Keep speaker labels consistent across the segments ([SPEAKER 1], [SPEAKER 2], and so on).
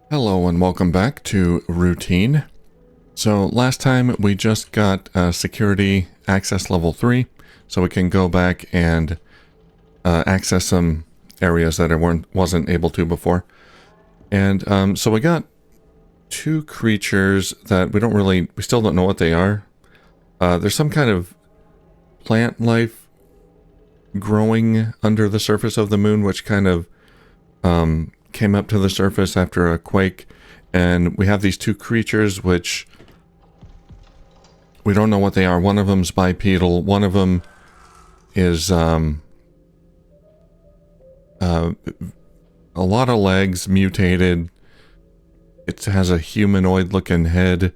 [SPEAKER 1] Hello and welcome back to Routine. So last time we just got security access level 3, so we can go back and access some areas that I wasn't able to before. And so we got two creatures that we still don't know what they are. There's some kind of plant life growing under the surface of the moon, which kind of came up to the surface after a quake, and we have these two creatures which we don't know what they are. One of them's bipedal, one of them is a lot of legs, mutated. It has a humanoid looking head,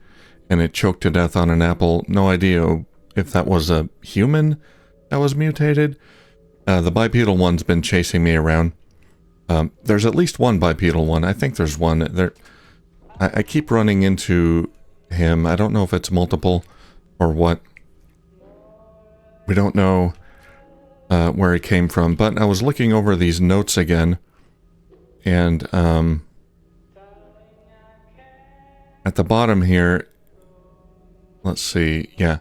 [SPEAKER 1] and it choked to death on an apple. No idea if that was a human that was mutated. The bipedal one's been chasing me around. There's at least one bipedal one. I think there's one there. I keep running into him. I don't know if it's multiple or what. We don't know where he came from, but I was looking over these notes again, and at the bottom here, let's see, yeah.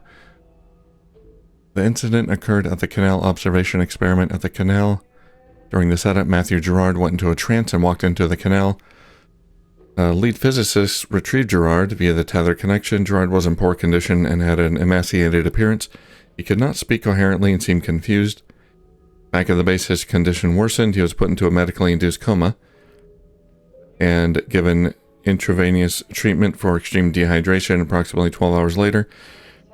[SPEAKER 1] The incident occurred at the Canal observation experiment at the Canal. During the setup, Matthew Gerard went into a trance and walked into the Canal. Lead physicists retrieved Gerard via the tether connection. Gerard was in poor condition and had an emaciated appearance. He could not speak coherently and seemed confused. Back at the base, his condition worsened. He was put into a medically induced coma and given intravenous treatment for extreme dehydration. Approximately 12 hours later,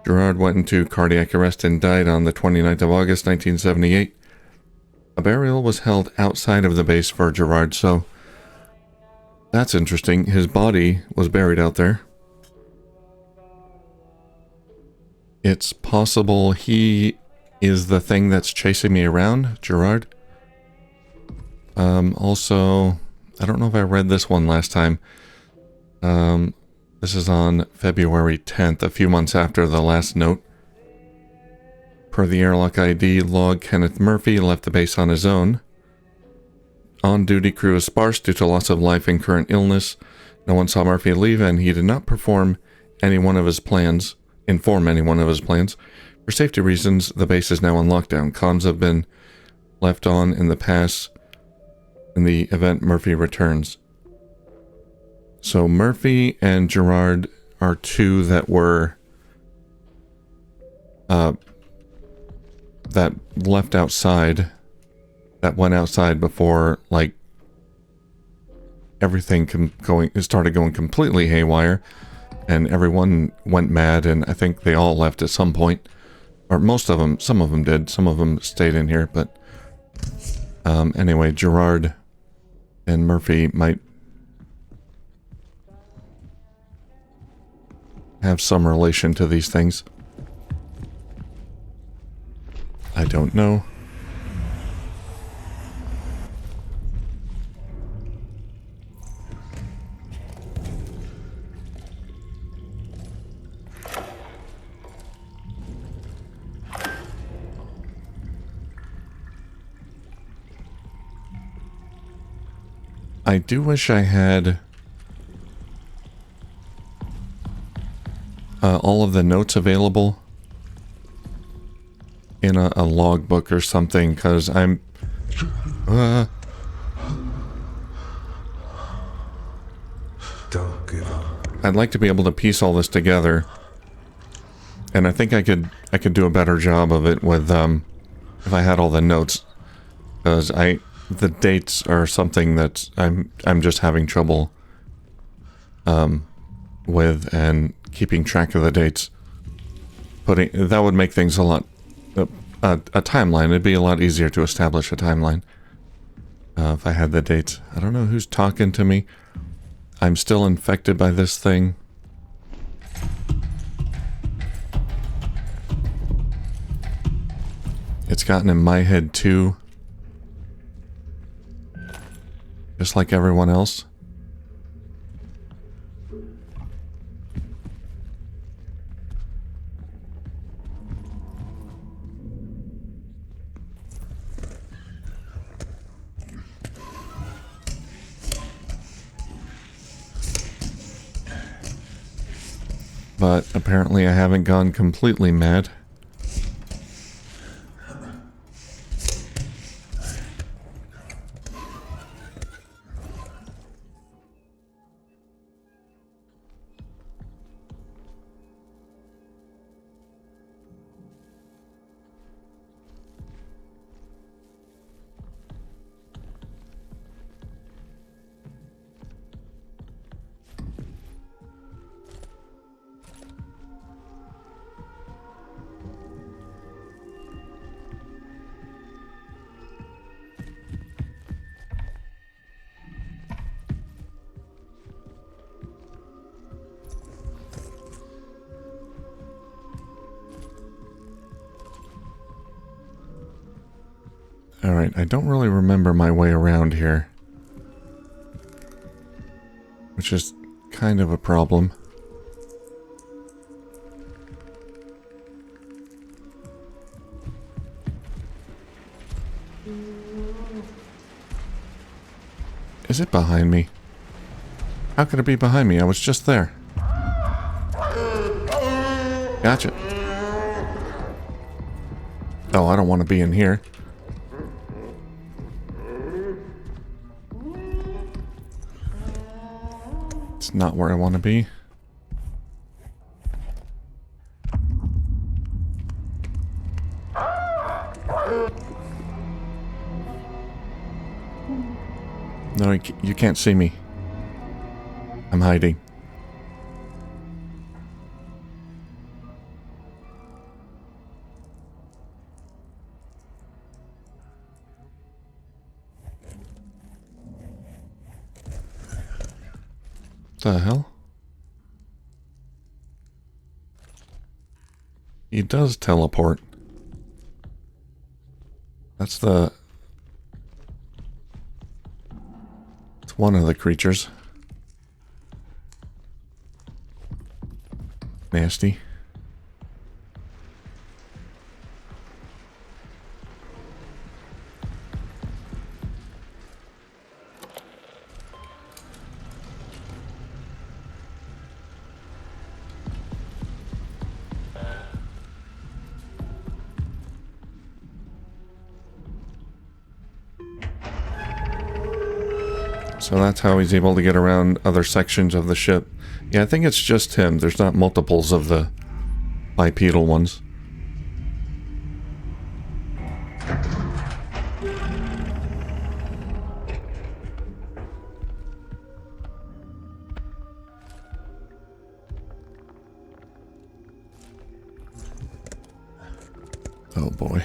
[SPEAKER 1] Gerard went into cardiac arrest and died on the 29th of August, 1978. A burial was held outside of the base for Gerard, so that's interesting. His body was buried out there. It's possible he is the thing that's chasing me around, Gerard. Also, I don't know if I read this one last time. This is on February 10th, a few months after the last note. Per the airlock ID log, Kenneth Murphy left the base on his own. On-duty crew is sparse due to loss of life and current illness. No one saw Murphy leave, and he did not inform any one of his plans. For safety reasons, the base is now on lockdown. Comms have been left on in the pass in the event Murphy returns. So Murphy and Gerard are two that were that left outside, that went outside before, like, everything started going completely haywire, and everyone went mad, and I think they all left at some point, or most of them. Some of them did, some of them stayed in here, but anyway, Gerard and Murphy might have some relation to these things. I don't know. I do wish I had all of the notes available in a logbook or something, because I'm
[SPEAKER 2] Don't give up.
[SPEAKER 1] I'd like to be able to piece all this together, and I think I could do a better job of it with if I had all the notes, because the dates are something that I'm just having trouble with, and keeping track of the dates. That would make things a lot. A timeline. It'd be a lot easier to establish a timeline if I had the dates. I don't know who's talking to me. I'm still infected by this thing. It's gotten in my head too. Just like everyone else. but apparently I haven't gone completely mad. Alright, I don't really remember my way around here. Which is kind of a problem. Is it behind me? How could it be behind me? I was just there. Gotcha. Oh, I don't want to be in here. It's not where I want to be. No, you can't see me. I'm hiding. The hell? He does teleport. That's the... It's one of the creatures. Nasty. So that's how he's able to get around other sections of the ship. Yeah, I think it's just him. There's not multiples of the bipedal ones. Oh boy.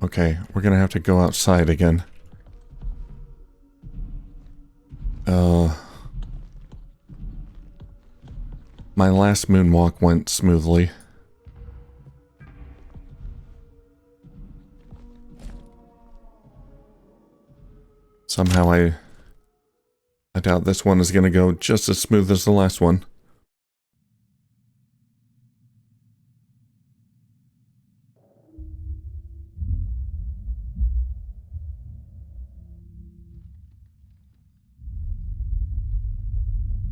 [SPEAKER 1] Okay, we're gonna have to go outside again. My last moonwalk went smoothly. Somehow I doubt this one is gonna go just as smooth as the last one.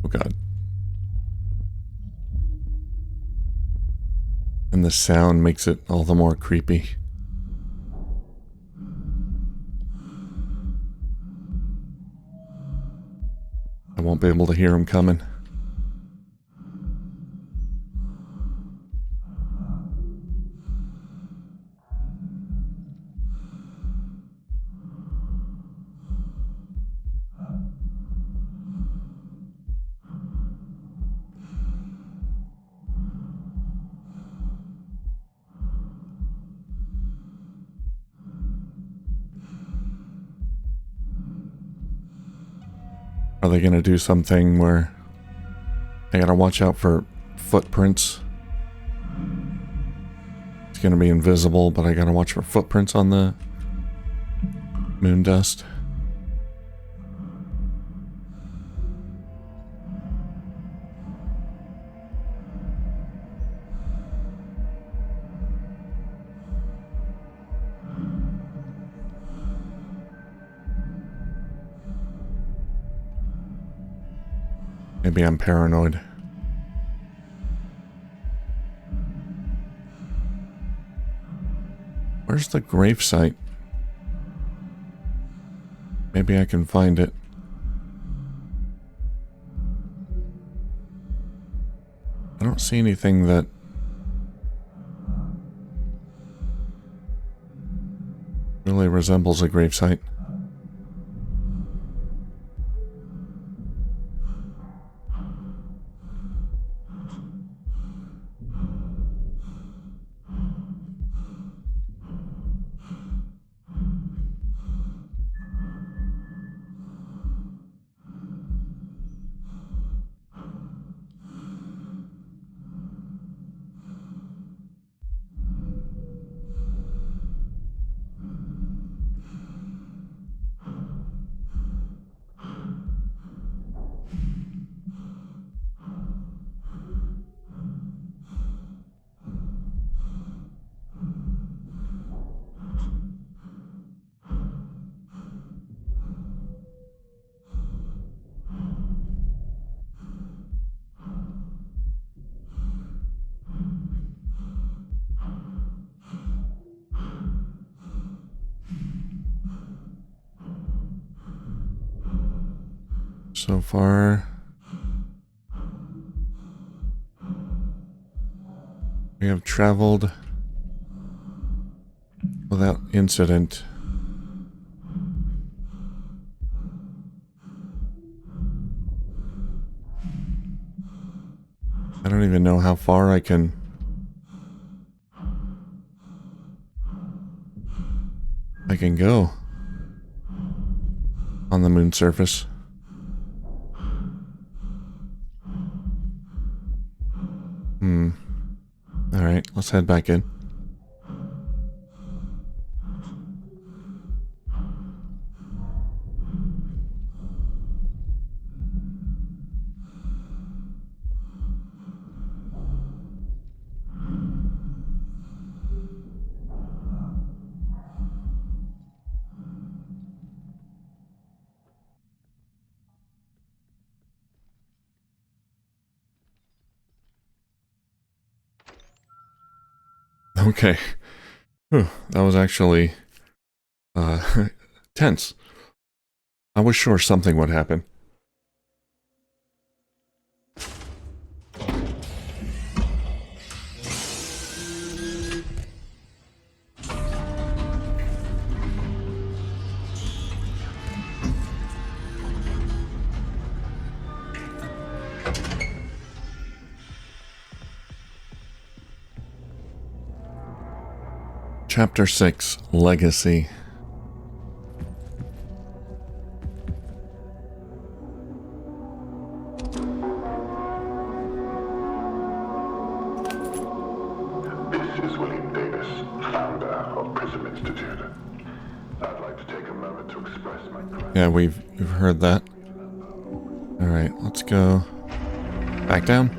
[SPEAKER 1] Oh god. And the sound makes it all the more creepy. I won't be able to hear him coming. Are they gonna do something where I gotta watch out for footprints? It's gonna be invisible, but I gotta watch for footprints on the moon dust. Maybe I'm paranoid. Where's the gravesite? Maybe I can find it. I don't see anything that really resembles a gravesite. So far, we have traveled without incident. I don't even know how far I can go on the moon's surface. Alright, let's head back in. Okay. Whew, that was actually tense. I was sure something would happen. Chapter 6, Legacy. Yeah, we've heard that. Alright, let's go back down.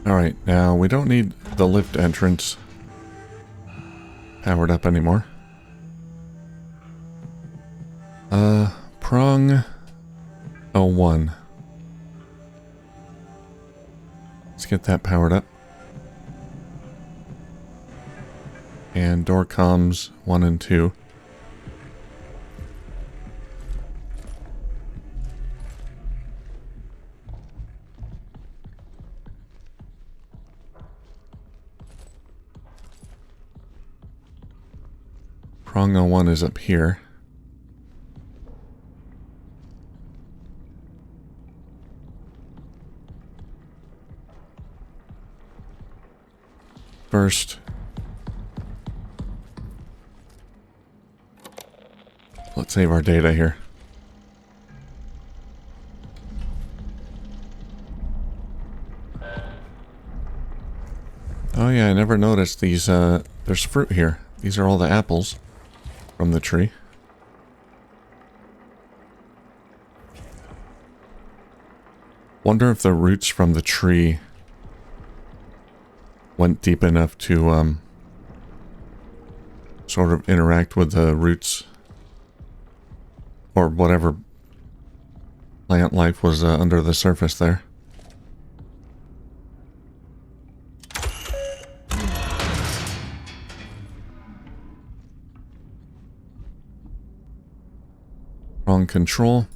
[SPEAKER 1] Alright, now we don't need the lift entrance powered up anymore. Prong 01. Let's get that powered up. And door comms 1 and 2. Prong 01 is up here. first. Let's save our data here. Oh yeah, I never noticed these, there's fruit here. These are all the apples from the tree. Wonder if the roots from the tree went deep enough to, sort of interact with the roots or whatever plant life was under the surface there. Wrong control.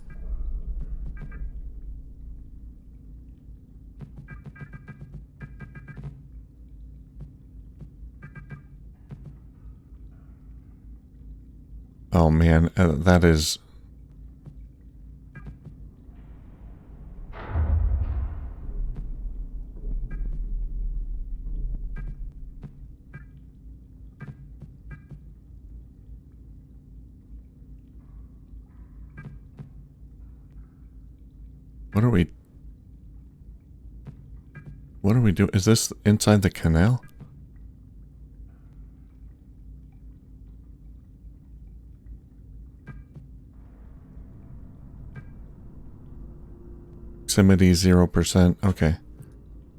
[SPEAKER 1] Oh man, that is... What are we doing? Is this inside the canal? Proximity 0%. Okay.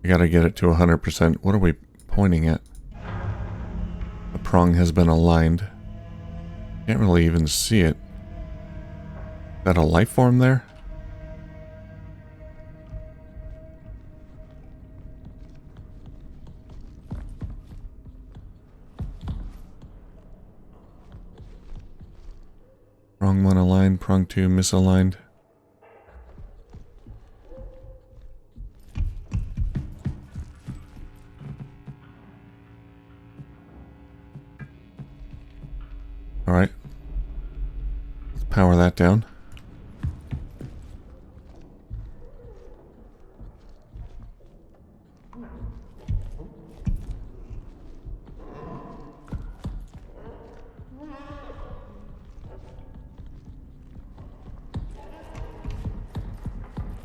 [SPEAKER 1] I gotta get it to 100%. What are we pointing at? The prong has been aligned. Can't really even see it. Is that a life form there? Prong 1 aligned, prong 2 misaligned. Alright. Let's power that down.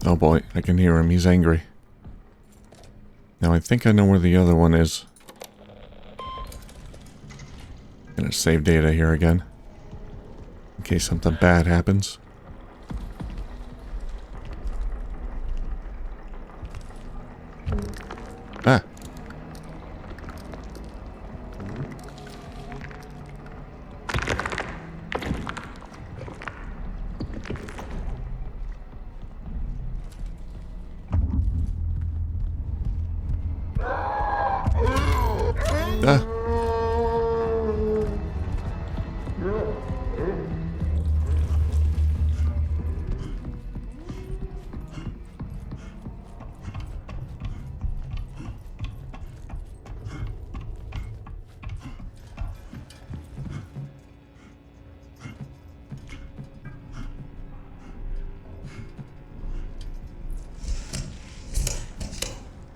[SPEAKER 1] Oh boy, I can hear him. He's angry. Now I think I know where the other one is. Gonna save data here again. In case something bad happens. Ah! Ah!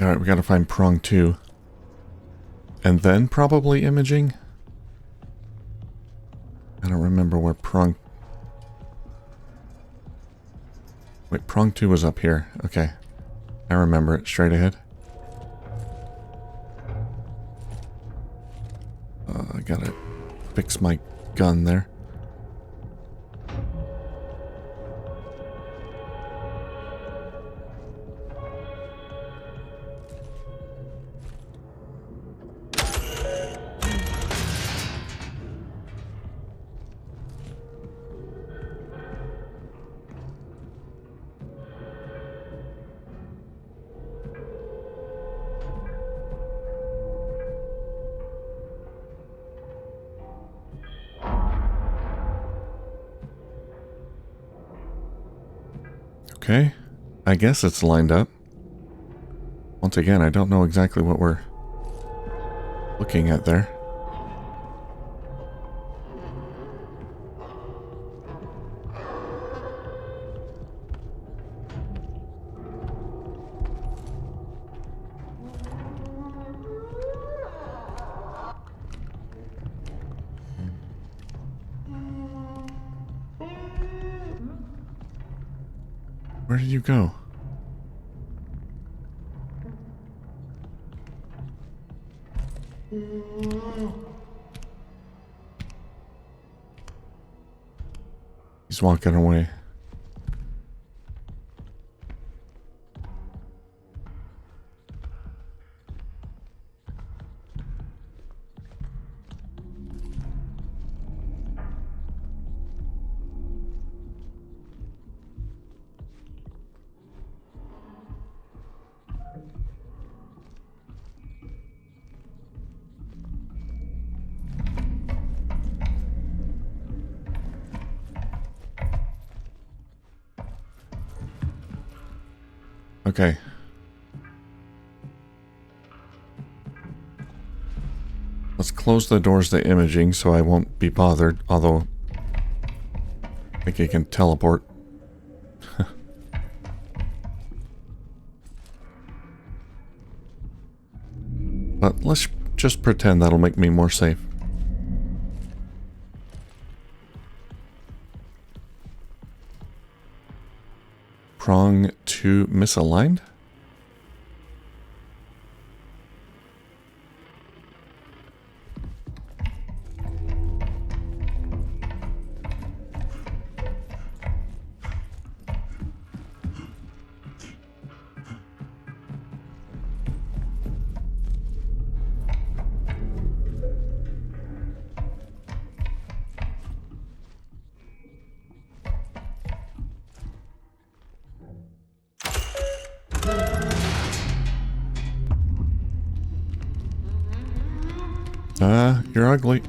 [SPEAKER 1] Alright, we gotta find prong 2. And then probably imaging? I don't remember where prong... Wait, prong 2 was up here. Okay. I remember it. Straight ahead. I gotta fix my gun there. Okay, I guess it's lined up. Once again, I don't know exactly what we're looking at there. Where did you go? He's walking away. Okay. Let's close the doors to imaging so I won't be bothered, although I think he can teleport. But let's just pretend that'll make me more safe. Prong 2 misaligned? You're ugly.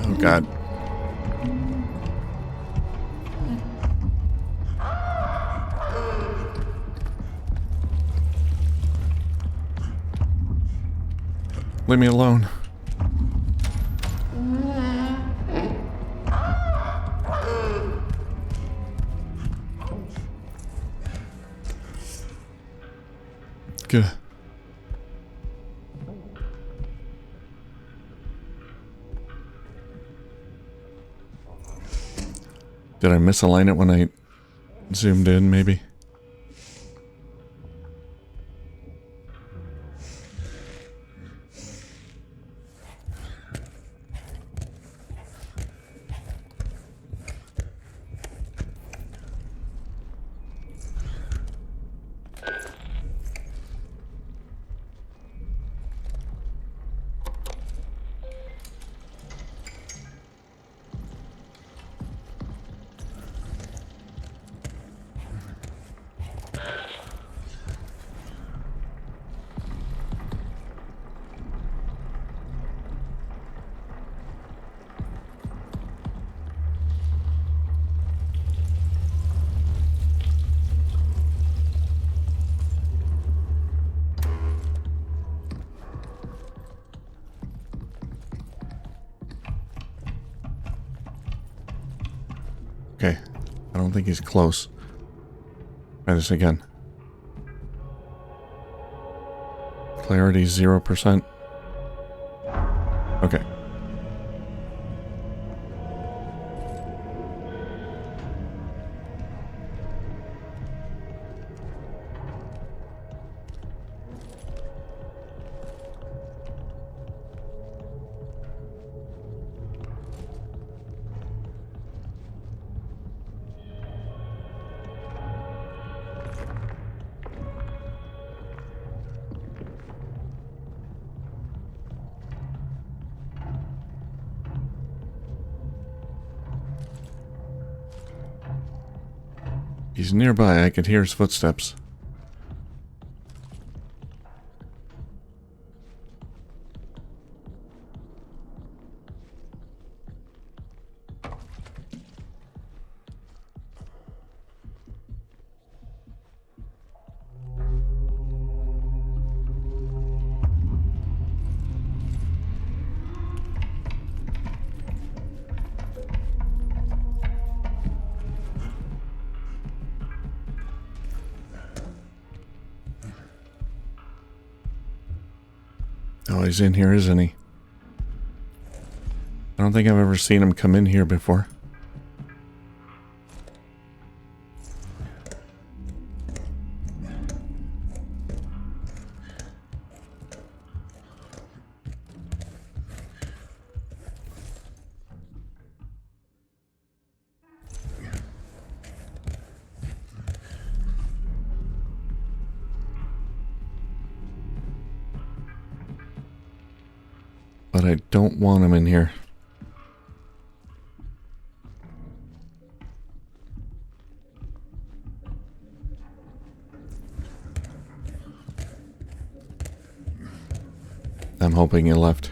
[SPEAKER 1] Oh, God. Leave me alone. Good. Did I misalign it when I zoomed in, maybe? Okay. I don't think he's close. Try this again. Clarity 0%. Okay. He's nearby. I could hear his footsteps. Oh, he's in here, isn't he? I don't think I've ever seen him come in here before. But I don't want him in here. I'm hoping he left.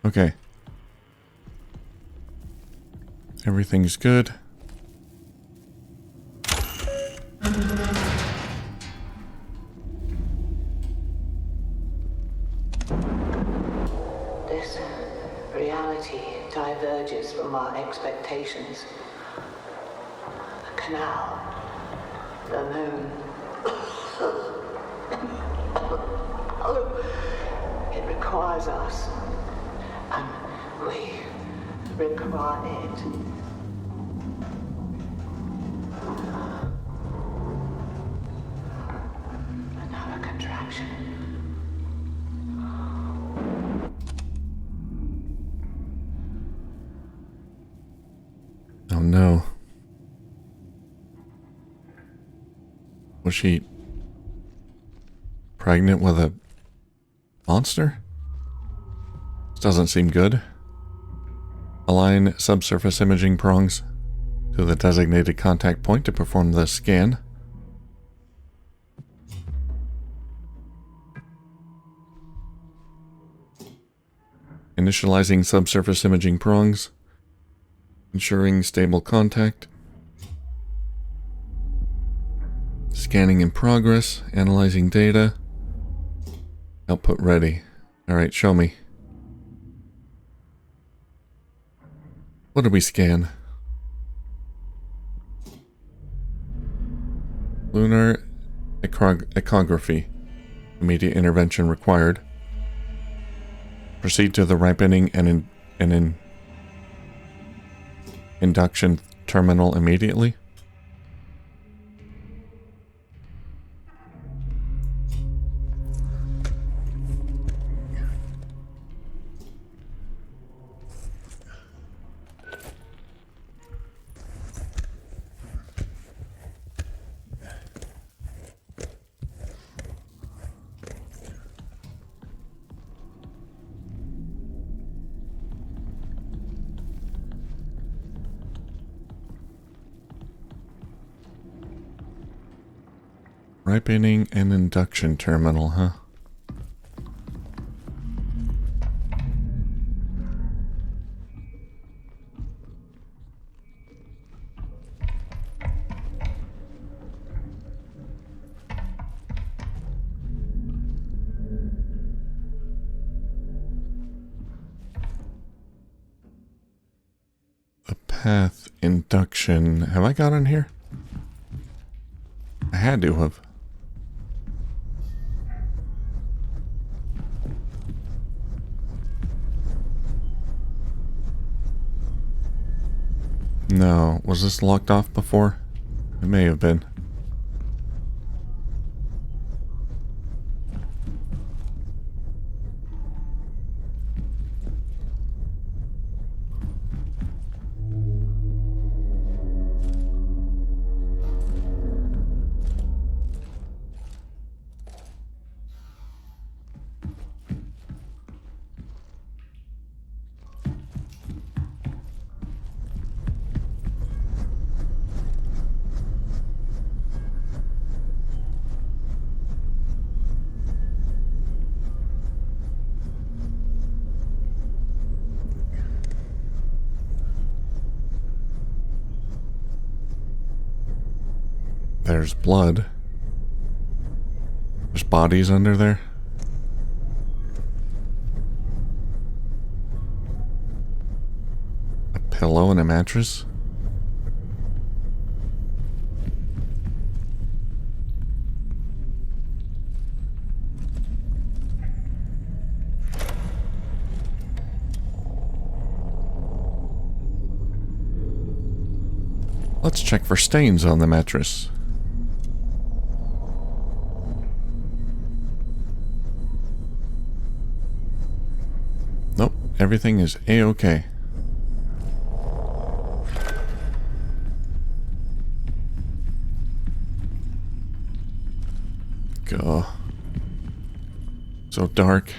[SPEAKER 1] Okay. Everything's good.
[SPEAKER 2] This reality diverges from our expectations. The canal, the moon. It requires us, and we require it. Another contraction.
[SPEAKER 1] Oh no. Was she pregnant with a monster? This doesn't seem good. Align subsurface imaging prongs to the designated contact point to perform the scan. Initializing subsurface imaging prongs. Ensuring stable contact. Scanning in progress. Analyzing data. Output ready. Alright, show me. What did we scan? Lunar echography. Immediate intervention required. Proceed to the ripening and induction terminal immediately. Ripening and induction terminal, huh? The path induction. Have I got on here? I had to have. No, was this locked off before? It may have been. There's blood. There's bodies under there. glow in a mattress? Let's check for stains on the mattress. Nope, everything is A-okay. Go. So dark.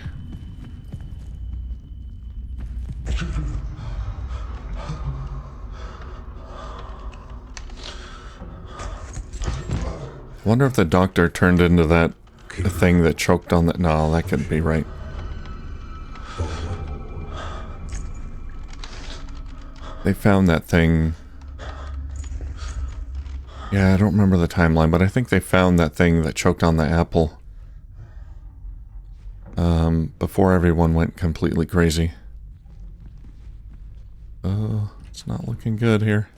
[SPEAKER 1] Wonder if the doctor turned into that thing that choked on the... No, that couldn't be right. They found that thing... Yeah, I don't remember the timeline, but I think they found that thing that choked on the apple. Before everyone went completely crazy. Oh, it's not looking good here.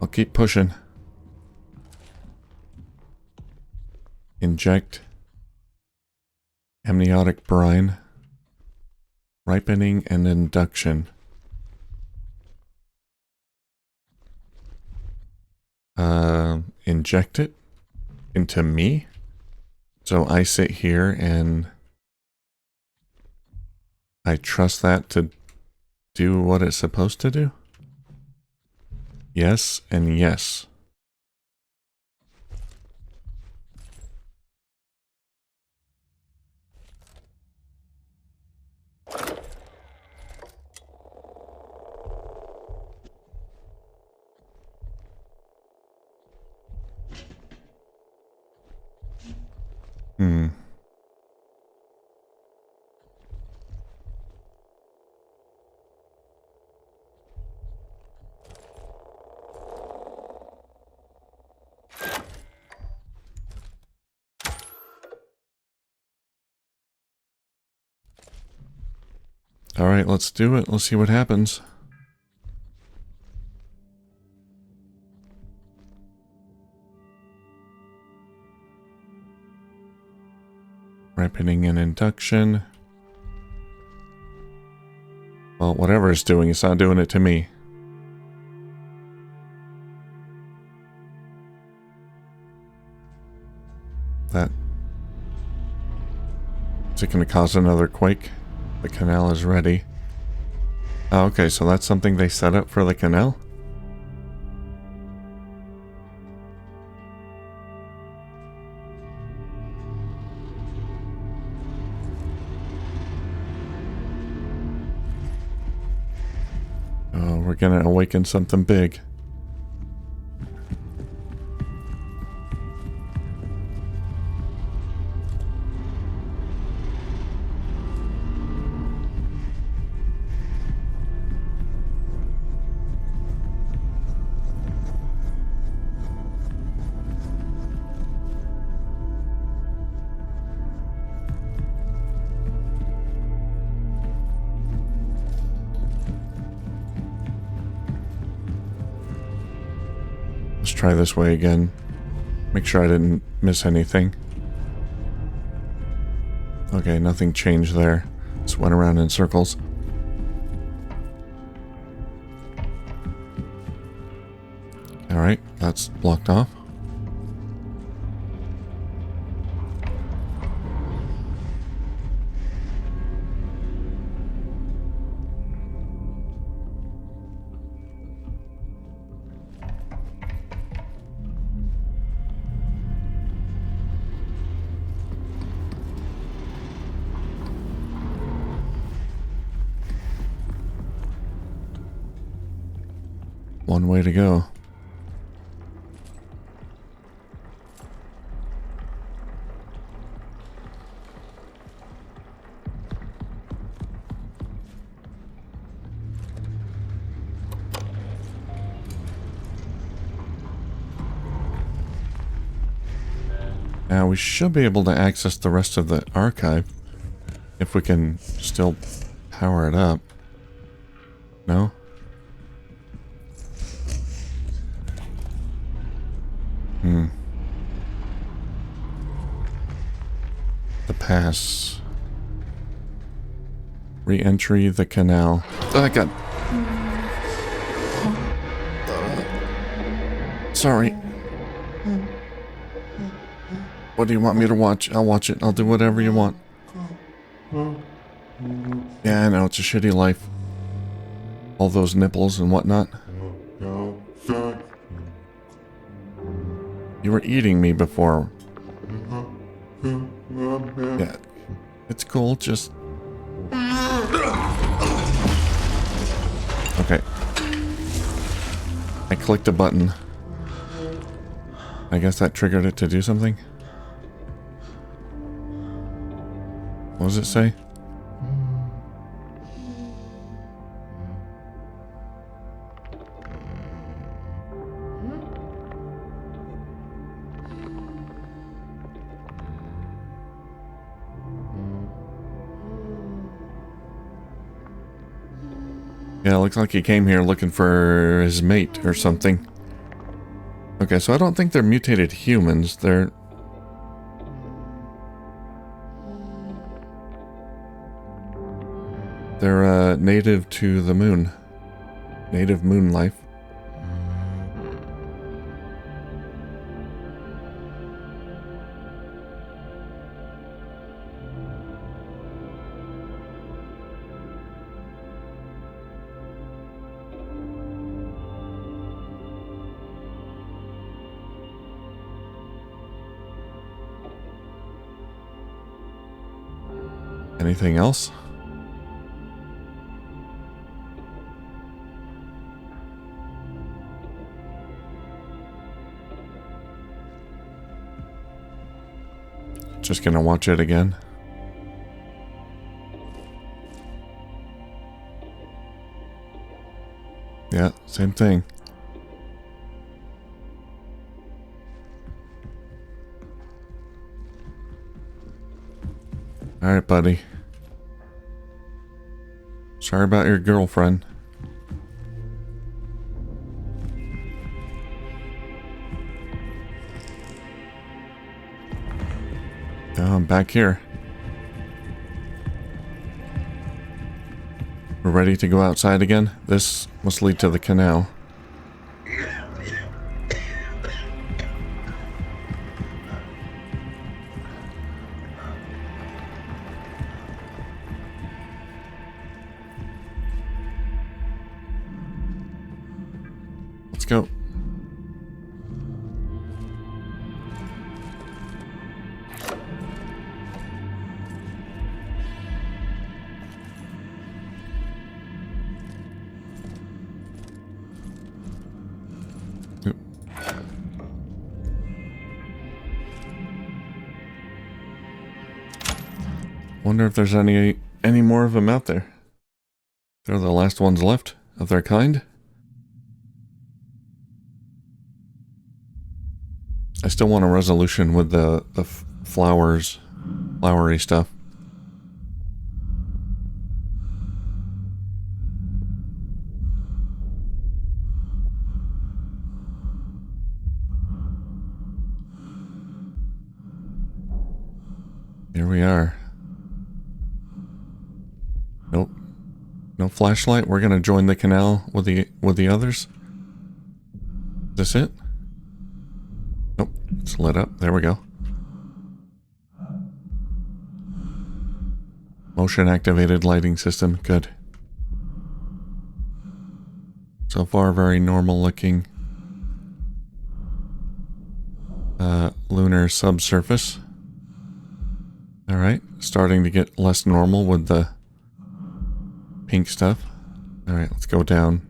[SPEAKER 1] I'll keep pushing. Inject amniotic brine, ripening and induction. Inject it into me. So I sit here and I trust that to do what it's supposed to do. Yes and yes. Alright, let's do it. Let's see what happens. Ripening and induction. Well, whatever it's doing, it's not doing it to me. That... Is it going to cause another quake? The canal is ready. Oh, okay, so that's something they set up for the canal? Oh, we're gonna awaken something big. Let's try this way again. Make sure I didn't miss anything. Okay, nothing changed there. Just went around in circles. Alright, that's blocked off. One way to go. Now we should be able to access the rest of the archive if we can still power it up. No? The pass. Re-entry the canal. Oh, God. Sorry. What do you want me to watch? I'll watch it. I'll do whatever you want. Yeah, I know. It's a shitty life. All those nipples and whatnot. You were eating me before. Yeah. It's cool, just... Okay. I clicked a button. I guess that triggered it to do something. What does it say? Yeah, it looks like he came here looking for his mate or something. Okay, so I don't think they're mutated humans. They're native to the moon. Native moon life. Anything else? Just gonna watch it again. Yeah, same thing. Alright, buddy. Sorry about your girlfriend. Oh, I'm back here. We're ready to go outside again? This must lead to the canal. Let's go. Oop. Wonder if there's any more of them out there. They're the last ones left of their kind. I still want a resolution with the flowers, flowery stuff. Here we are. Nope. No flashlight. We're gonna join the canal with the others. Is this it? Nope. It's lit up. There we go. Motion activated lighting system. Good. So far, very normal looking. Lunar subsurface. Alright. Starting to get less normal with the pink stuff. Alright, let's go down.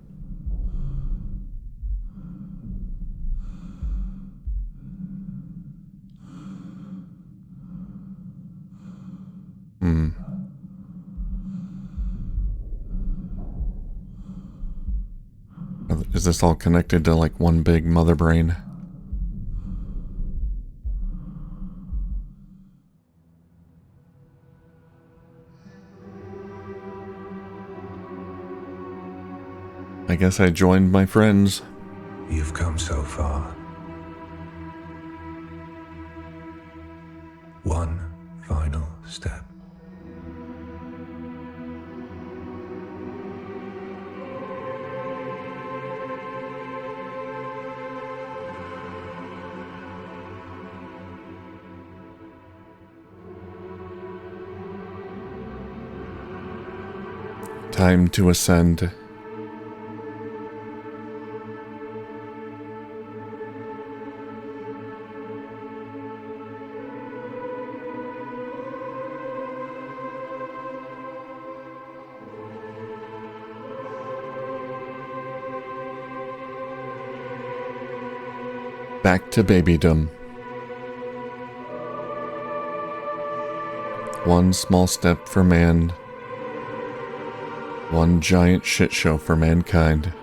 [SPEAKER 1] Is this all connected to like one big mother brain? I guess I joined my friends.
[SPEAKER 3] You've come so far. final step.
[SPEAKER 1] Time to ascend. Back to babydom. One small step for man. One giant shit show for mankind.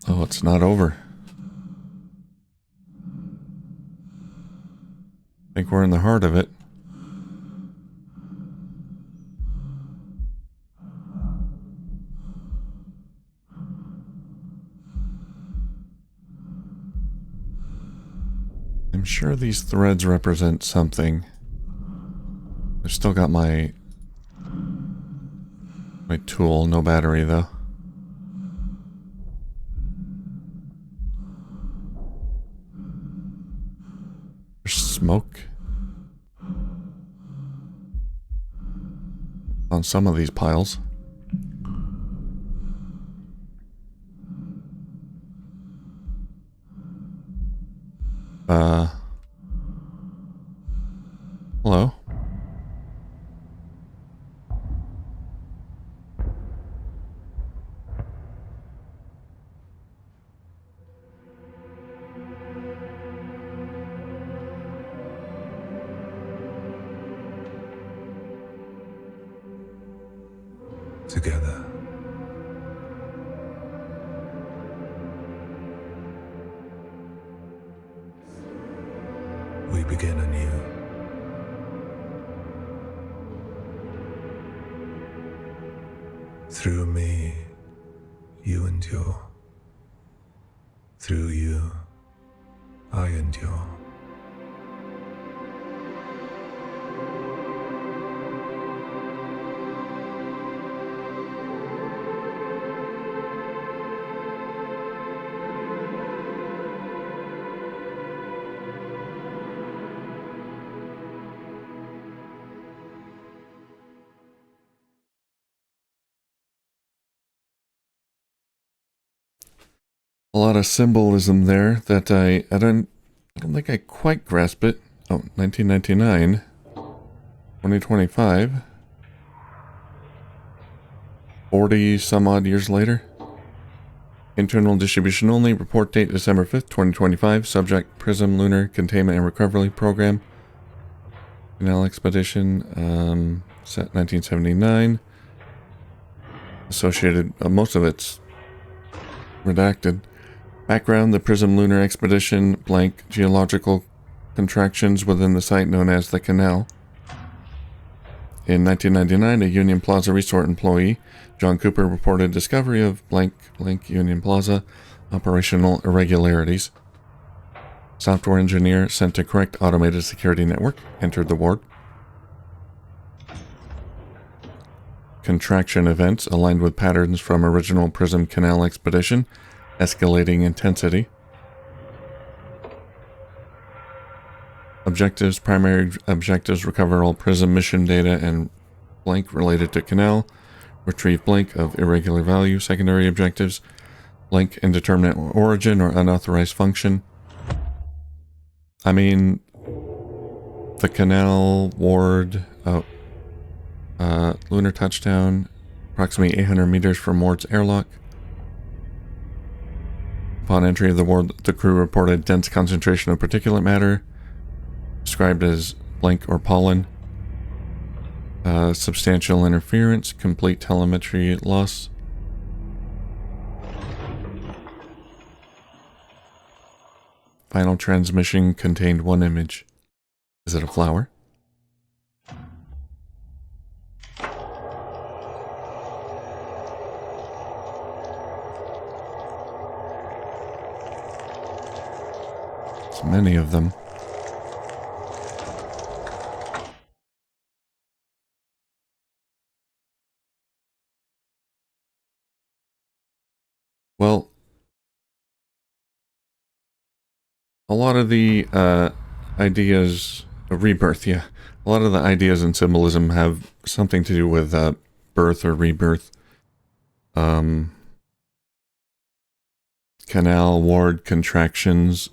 [SPEAKER 1] Oh, it's not over. I think we're in the heart of it. I'm sure these threads represent something. I've still got my tool, no battery though. There's smoke on some of these piles. Hello?
[SPEAKER 3] Together, we begin anew. Through me, you endure. Through you, I endure.
[SPEAKER 1] A lot of symbolism there that I don't think I quite grasp it. Oh, 1999, 2025, 40 some odd years later. Internal distribution only. Report date December 5th, 2025. Subject Prism Lunar Containment and Recovery Program. Canal Expedition, set 1979. Associated, most of it's redacted. Background, the Prism Lunar Expedition, blank, geological contractions within the site known as the Canal. In 1999, a Union Plaza resort employee, John Cooper, reported discovery of blank, blank Union Plaza operational irregularities. Software engineer sent to correct automated security network, entered the ward. Contraction events aligned with patterns from original Prism Canal expedition. Escalating intensity. Objectives, primary objectives, recover all Prism mission data and blank related to Canal. Retrieve blank of irregular value. Secondary objectives, blank indeterminate origin or unauthorized function. I mean, the Canal ward, lunar touchdown, approximately 800 meters from ward's airlock. Upon entry of the ward, the crew reported dense concentration of particulate matter, described as blank or pollen. Substantial interference, complete telemetry loss. Final transmission contained one image. Is it a flower? So many of them. Well, a lot of the ideas of rebirth, yeah. A lot of the ideas and symbolism have something to do with birth or rebirth. Canal, ward, contractions.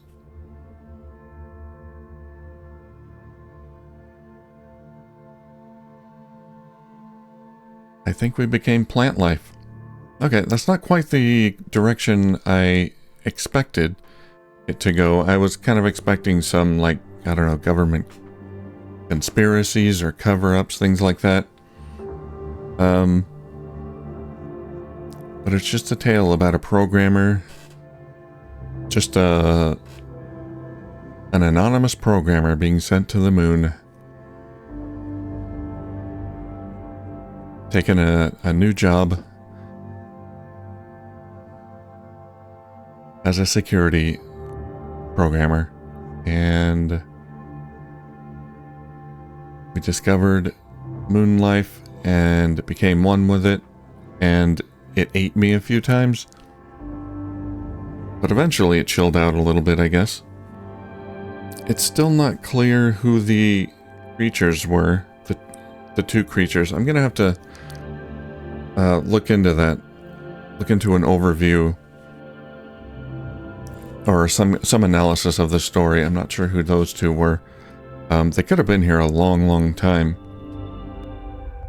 [SPEAKER 1] I think we became plant life. Okay, that's not quite the direction I expected it to go. I was kind of expecting some, like, I don't know, government conspiracies or cover-ups, things like that. But it's just a tale about a programmer. Just an anonymous programmer being sent to the moon. Taking a new job as a security programmer. And we discovered moon life and became one with it. And it ate me a few times. But eventually it chilled out a little bit, I guess. It's still not clear who the creatures were. The two creatures. I'm gonna have to look into that. Look into an overview. Or some analysis of the story. I'm not sure who those two were. They could have been here a long, long time.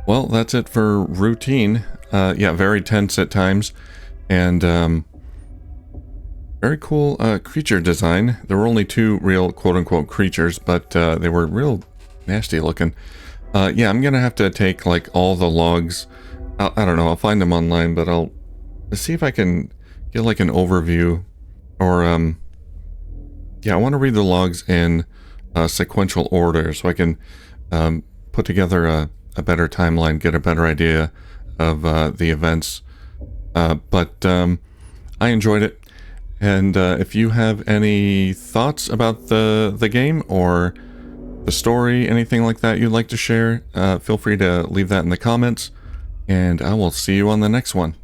[SPEAKER 1] Well, that's it for routine. Yeah, very tense at times. And, very cool creature design. There were only two real quote-unquote creatures, but they were real nasty looking. Yeah, I'm gonna have to take like all the logs. I don't know, I'll find them online, but I'll see if I can get like an overview. Or, yeah, I want to read the logs in sequential order so I can put together a better timeline, get a better idea of the events. But I enjoyed it. And if you have any thoughts about the game or the story, anything like that you'd like to share, feel free to leave that in the comments. And I will see you on the next one.